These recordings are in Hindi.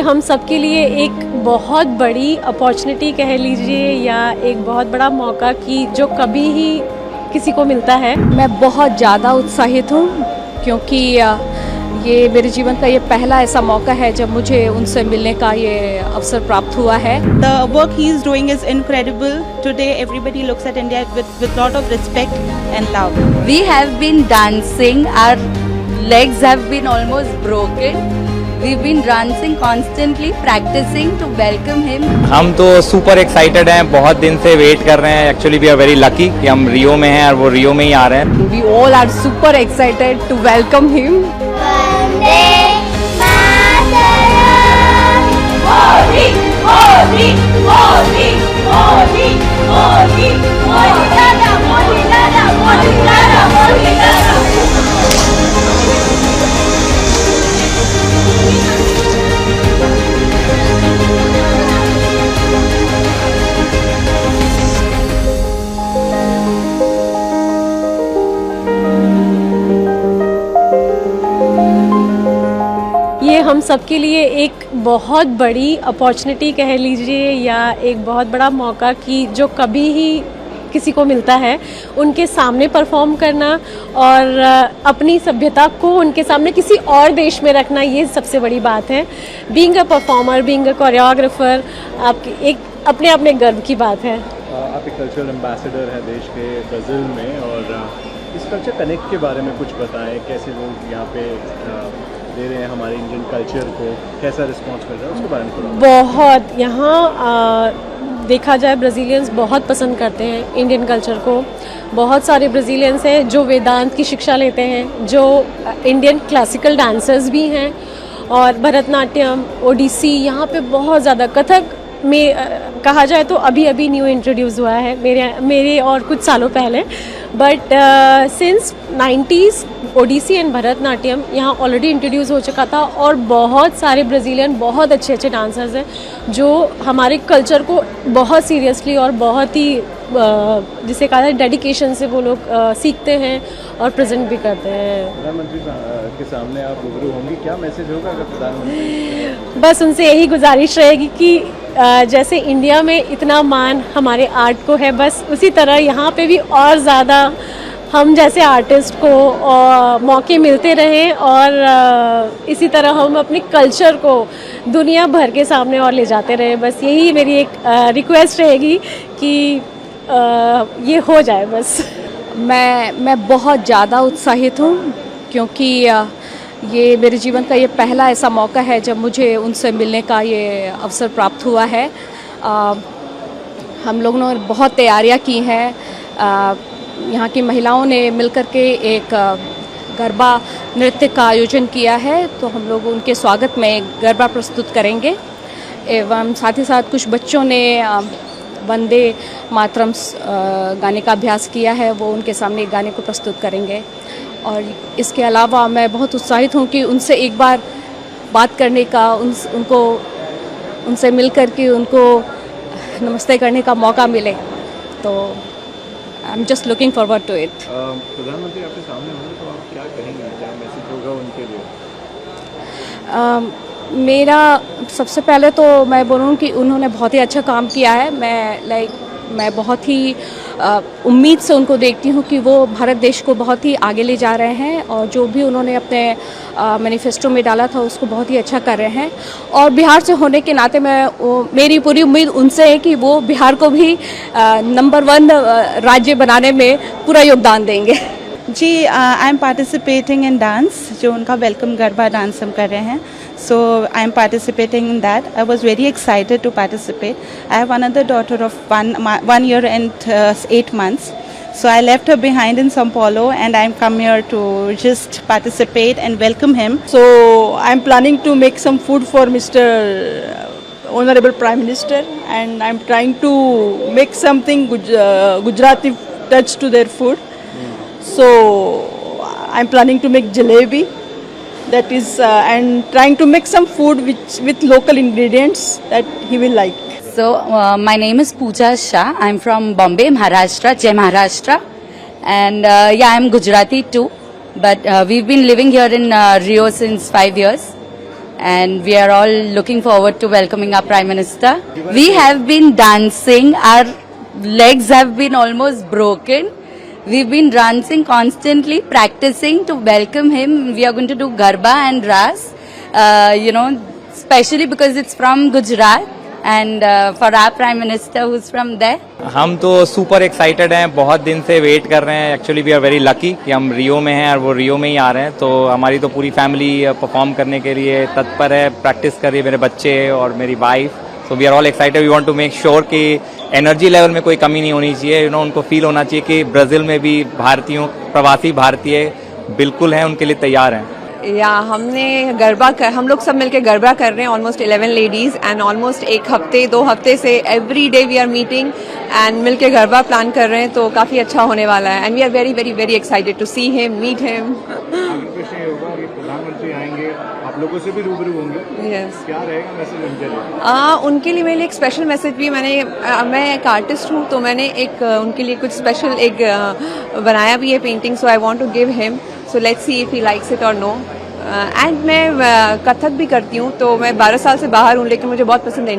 हम सबके लिए एक बहुत बड़ी अपॉर्चुनिटी कह लीजिए या एक बहुत बड़ा मौका कि जो कभी ही किसी को मिलता है। मैं बहुत ज़्यादा उत्साहित हूँ क्योंकि ये मेरे जीवन का ये पहला ऐसा मौका है जब मुझे उनसे मिलने का ये अवसर प्राप्त हुआ है। The work he is doing is incredible. Today everybody looks at India with lot of respect and love. We have been dancing, our legs have been almost broken. We've been dancing constantly, practicing to welcome him. हम तो सुपर एक्साइटेड हैं, बहुत दिन से वेट कर रहे हैं। Actually we are very lucky कि हम रियो में हैं और वो रियो में ही आ रहे हैं। We all are super excited to welcome him. ये हम सबके लिए एक बहुत बड़ी अपॉर्चुनिटी कह लीजिए या एक बहुत बड़ा मौका कि जो कभी ही किसी को मिलता है उनके सामने परफॉर्म करना और अपनी सभ्यता को उनके सामने किसी और देश में रखना, ये सबसे बड़ी बात है। Being a performer, being a choreographer, आपकी एक अपने आप में गर्व की बात है। आप एक कल्चरल एम्बेसडर हैं देश के ब्राज़ील में, और इस कल्चर कनेक्ट के बारे में कुछ बताएं। कैसे लोग यहाँ पे दे रहे हैं हमारे इंडियन कल्चर को, कैसा रिस्पॉन्स मिल रहा है उसके बारे में थोड़ा। बहुत यहाँ देखा जाए ब्राज़ीलियंस बहुत पसंद करते हैं इंडियन कल्चर को। बहुत सारे ब्राज़ीलियंस हैं जो वेदांत की शिक्षा लेते हैं, जो इंडियन क्लासिकल डांसर्स भी हैं, और भरतनाट्यम, ओडिसी, यहाँ पे बहुत ज़्यादा। कथक में कहा जाए तो अभी अभी न्यू इंट्रोड्यूस हुआ है मेरे और कुछ सालों पहले, but since 90s Odissi and Bharatanatyam यहाँ ऑलरेडी इंट्रोड्यूस हो चुका था। और बहुत सारे ब्राज़ीलियन बहुत अच्छे अच्छे डांसर्स हैं जो हमारे कल्चर को बहुत सीरियसली और बहुत ही जिसे कहा जाए डेडिकेशन से वो लोग सीखते हैं और प्रेजेंट भी करते हैं। प्रधानमंत्री के सामने आप रूबरू होंगी, क्या मैसेज होगा अगर प्रधानमंत्री? बस उनसे यही गुजारिश रहेगी कि जैसे इंडिया में इतना मान हमारे आर्ट को है, बस उसी तरह यहाँ पे भी और ज़्यादा हम जैसे आर्टिस्ट को मौके मिलते रहें, और इसी तरह हम अपने कल्चर को दुनिया भर के सामने और ले जाते रहें। बस यही मेरी एक रिक्वेस्ट रहेगी कि ये हो जाए बस। मैं बहुत ज़्यादा उत्साहित हूँ क्योंकि ये मेरे जीवन का ये पहला ऐसा मौका है जब मुझे उनसे मिलने का ये अवसर प्राप्त हुआ है। हम लोगों ने बहुत तैयारियां की हैं। यहाँ की महिलाओं ने मिलकर के एक गरबा नृत्य का आयोजन किया है, तो हम लोग उनके स्वागत में गरबा प्रस्तुत करेंगे। एवं साथ ही साथ कुछ बच्चों ने वंदे मातरम गाने का अभ्यास किया है, वो उनके सामने गाने को प्रस्तुत करेंगे। और इसके अलावा मैं बहुत उत्साहित हूँ कि उनसे एक बार बात करने का, उनसे मिल कर के उनको नमस्ते करने का मौका मिले, तो I am just looking forward to it. प्रधानमंत्री आपके सामने होंगे तो आप क्या कहेंगे, क्या मैसेज होगा उनके लिए? मेरा सबसे पहले तो मैं बोलूँ कि उन्होंने बहुत ही अच्छा काम किया है। मैं बहुत ही उम्मीद से उनको देखती हूँ कि वो भारत देश को बहुत ही आगे ले जा रहे हैं, और जो भी उन्होंने अपने मैनिफेस्टो में डाला था उसको बहुत ही अच्छा कर रहे हैं। और बिहार से होने के नाते मेरी पूरी उम्मीद उनसे है कि वो बिहार को भी नंबर 1 राज्य बनाने में पूरा योगदान देंगे। जी, I am participating in dance, जो उनका वेलकम गरबा डांस हम कर रहे हैं। So I am participating in that. I was very excited to participate. I have another daughter of 1 year and 8 months. So I left her behind in São Paulo, and I am come here to just participate and welcome him. So I am planning to make some food for Mr. Honorable Prime Minister, and I am trying to make something Gujarati touch to their food. So I am planning to make jalebi. That is, and trying to make some food with local ingredients that he will like. So my name is Pooja Shah. I'm from Bombay, Maharashtra, Jai Maharashtra, and yeah, I'm Gujarati too. But we've been living here in Rio since 5 years, and we are all looking forward to welcoming our Prime Minister. We have been dancing, our legs have been almost broken. We've been dancing constantly, practicing to welcome him. We are going to do Garba and Ras, especially because it's from Gujarat and for our Prime Minister who's from there. हम तो सुपर एक्साइटेड हैं, बहुत दिन से वेट कर रहे हैं. Actually we are very lucky कि हम रियो में हैं और वो रियो में ही आ रहे हैं. तो हमारी तो पूरी फैमिली परफॉर्म करने के लिए तत्पर है, प्रैक्टिस कर रही है, मेरे बच्चे और मेरी wife. So we are all excited. We want to make sure कि एनर्जी लेवल में कोई कमी नहीं होनी चाहिए. उनको फील होना चाहिए कि ब्राज़ील में भी भारतीयों, प्रवासी भारतीय बिल्कुल हैं, उनके लिए तैयार हैं. या हम लोग सब मिलके गरबा कर रहे हैं. ऑलमोस्ट 11 लेडीज एंड ऑलमोस्ट 2 हफ्ते से every day we are meeting and मिलके गरबा प्लान कर रहे हैं. तो काफी अच्छा होने वाला है and we are very very very excited to see him, meet him. प्रधानमंत्री आएंगे, आप लोगों से भी रूबरू होंगे. यस, क्या रहेगा मैसेज उनके लिए? उनके लिए मेरे लिए एक स्पेशल मैसेज भी मैं एक आर्टिस्ट हूँ, तो मैंने एक उनके लिए कुछ स्पेशल बनाया भी है painting. So I want to give him. So let's see if he likes it और नो. एंड मैं कथक भी करती हूँ, तो मैं 12 साल से बाहर हूँ, लेकिन मुझे बहुत पसंद है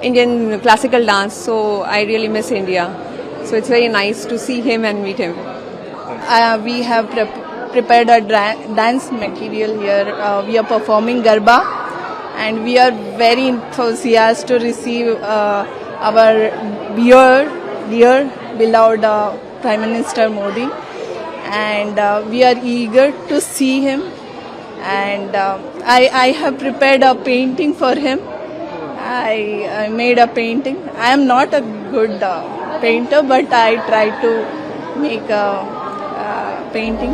Indian classical dance. So I really miss India. So it's very nice to see him and meet him. We have prepared a dance material here. We are performing Garba, and we are very enthusiastic to receive our dear beloved Prime Minister Modi, and we are eager to see him. And I have prepared a painting for him. I made a painting. I am not a good painter, but I try to make a painting.